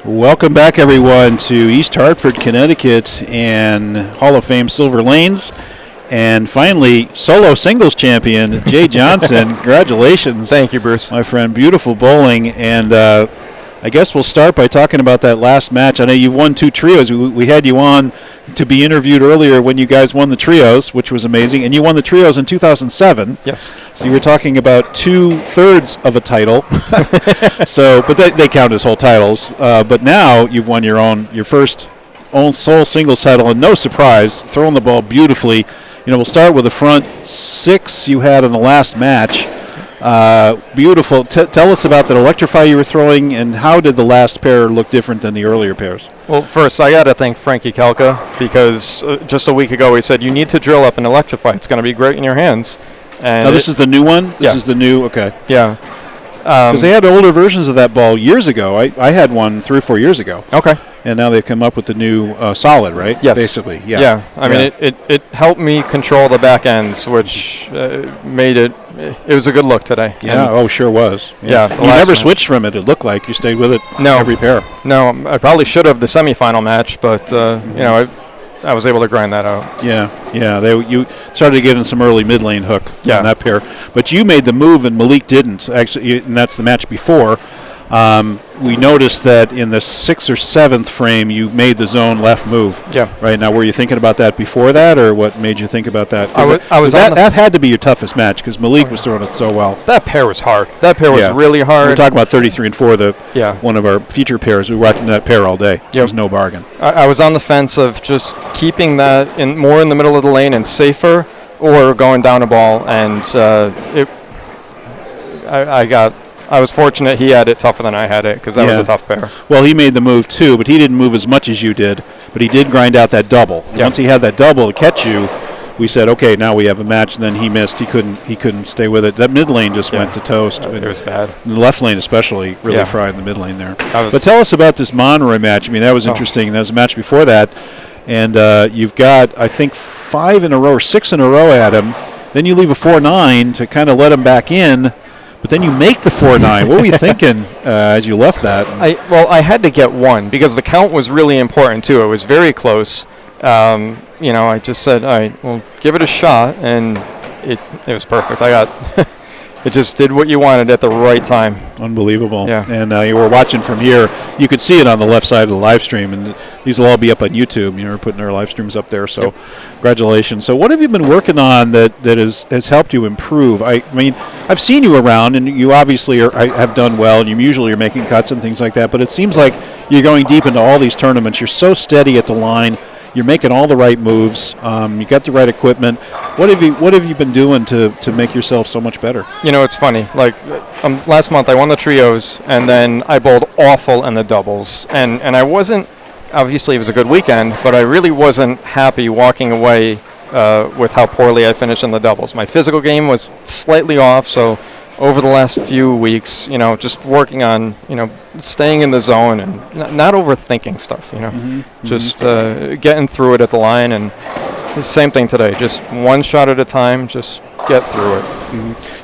Welcome back, everyone, to East Hartford, Connecticut, and Hall of Fame Silver Lanes. And finally, solo singles champion, Jay Johnson. Congratulations. Thank you, Bruce. My friend, beautiful bowling. And I guess we'll start by talking about that last match. I know you won 2 trios. We had you on to be interviewed earlier when you guys won the trios, which was amazing. And you won the trios in 2007. Yes. So you were talking about 2/3 of a title. But they count as whole titles. But now you've won your first own sole singles title, and no surprise, throwing the ball beautifully. We'll start with the front 6 you had in the last match. Beautiful. Tell us about that electrify you were throwing, and how did the last pair look different than the earlier pairs? Well, first, I got to thank Frankie Kalka, because just a week ago he said, you need to drill up an electrify. It's going to be great in your hands. And this is the new one? Yeah. This is the new, okay. Yeah. Because they had older versions of that ball years ago. I had one 3 or 4 years ago. Okay. And now they've come up with the new solid, right? Yes. Basically, yeah. Yeah. I mean, it helped me control the back ends, which made it was a good look today. Yeah, sure was. Yeah. You never switched from it, it looked like. You stayed with it every pair. No, I probably should have the semifinal match, but, I was able to grind that out. Yeah. You started getting some early mid-lane hook on that pair. But you made the move, and Malik didn't, actually, and that's the match before. We noticed that in the 6th or 7th frame, you made the zone left move. Yeah. Right now, were you thinking about that before that, or what made you think about that? That had to be your toughest match, because Malik was throwing it so well. That pair was hard. That pair was really hard. We're talking about 33 and 4, one of our feature pairs. We were watching that pair all day. There was no bargain. I was on the fence of just keeping that more in the middle of the lane and safer, or going down a ball, and I was fortunate he had it tougher than I had it, because that was a tough pair. Well, he made the move too, but he didn't move as much as you did, but he did grind out that double. Yeah. Once he had that double to catch you, we said, okay, now we have a match, and then he missed. He couldn't stay with it. That mid lane just went to toast. It was bad. And the left lane especially really fried in the mid lane there. But tell us about this Monroy match. I mean, that was interesting. There was a match before that, and you've got, I think, 5 in a row or 6 in a row at him. Then you leave a 4-9 to kind of let him back in. But then you make the 4-9. What were you thinking as you left that? I had to get one, because the count was really important too. It was very close. I just said, all right, well, give it a shot, and it was perfect. It just did what you wanted at the right time. Unbelievable. Yeah. And you were watching from here. You could see it on the left side of the live stream, and these will all be up on YouTube. We're putting our live streams up there, so congratulations. So what have you been working on that has helped you improve? I mean, I've seen you around, and you obviously have done well, and you usually are making cuts and things like that, but it seems like you're going deep into all these tournaments. You're so steady at the line. You're making all the right moves. You got the right equipment. What have you been doing to make yourself so much better? It's funny. Like last month, I won the trios, and then I bowled awful in the doubles. And I wasn't. Obviously, it was a good weekend, but I really wasn't happy walking away with how poorly I finished in the doubles. My physical game was slightly off, so over the last few weeks, just working on, staying in the zone and not overthinking stuff, just getting through it at the line. And the same thing today, just one shot at a time, just get through it.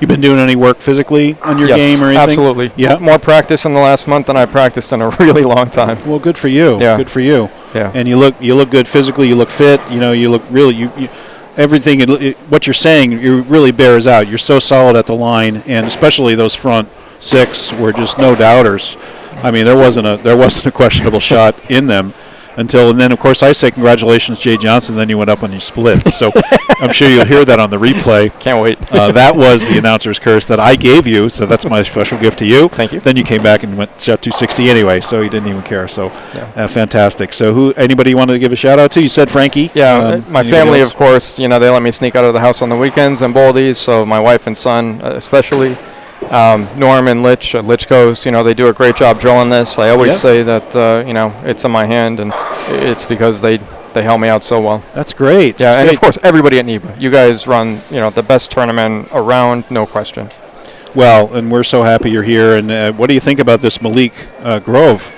You've been doing any work physically on your game or anything? Absolutely. Yeah. More practice in the last month than I practiced in a really long time. Well, good for you. Yeah. Good for you. Yeah. And you look good physically. You look fit. You look really everything. What you're saying, it really bears out. You're so solid at the line, and especially those front 6 were just no doubters. I mean, there wasn't a questionable shot in them. And then, of course, I say congratulations, Jay Johnson. Then you went up and you split. So I'm sure you'll hear that on the replay. Can't wait. That was the announcer's curse that I gave you. So that's my special gift to you. Thank you. Then you came back and shot 260 anyway. So you didn't even care. So fantastic. So anybody you wanted to give a shout out to? You said Frankie. Yeah, my family, of course. They let me sneak out of the house on the weekends and bowl these. So my wife and son, especially. Norm and Litch Coast, they do a great job drilling this. I always say that, it's in my hand, and it's because they help me out so well. That's great. Yeah, and of course, everybody at NEBA. You guys run, the best tournament around, no question. Well, and we're so happy you're here. And what do you think about this Malik Grove?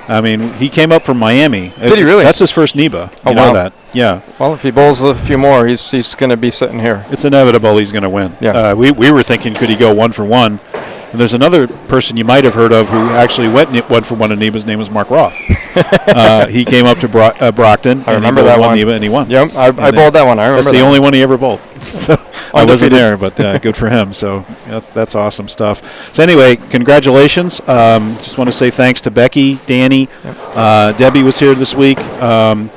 I mean, he came up from Miami. Did he really? That's his first NEBA. You know that. Yeah. Well, if he bowls a few more, he's going to be sitting here. It's inevitable he's going to win. Yeah. We were thinking, could he go 1 for 1? And there's another person you might have heard of who actually went for one of NEBA's. Name was Mark Roth. He came up to Brockton. I remember that one. NEBA, and he won. Yep, I bowled that one. I remember that's the only one he ever bowled. So I wasn't there, but good for him. So that's awesome stuff. So anyway, congratulations. Just want to say thanks to Becky, Danny, Debbie was here this week, and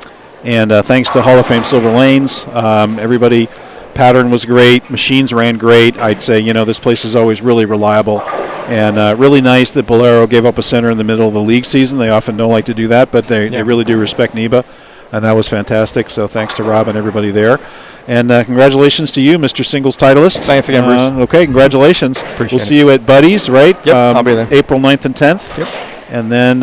thanks to Hall of Fame Silver Lanes. Everybody. Pattern was great. Machines ran great. I'd say, this place is always really reliable. And really nice that Bolero gave up a center in the middle of the league season. They often don't like to do that, but they really do respect NEBA. And that was fantastic. So thanks to Rob and everybody there. And congratulations to you, Mr. Singles titleist. Thanks again, Bruce. Okay, congratulations. Appreciate We'll see you at Buddy's, right? Yep, I'll be there. April 9th and 10th. Yep. And then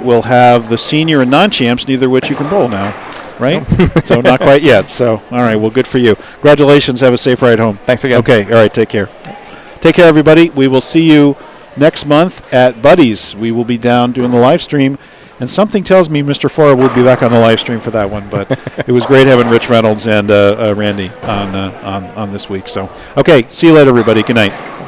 we'll have the senior and non-champs, neither of which you can bowl now. Right? So not quite yet. So, all right. Well, good for you. Congratulations. Have a safe ride home. Thanks again. Okay. All right. Take care. Take care, everybody. We will see you next month at Buddy's. We will be down doing the live stream. And something tells me Mr. Farr would be back on the live stream for that one. But it was great having Rich Reynolds and Randy on this week. So, okay. See you later, everybody. Good night.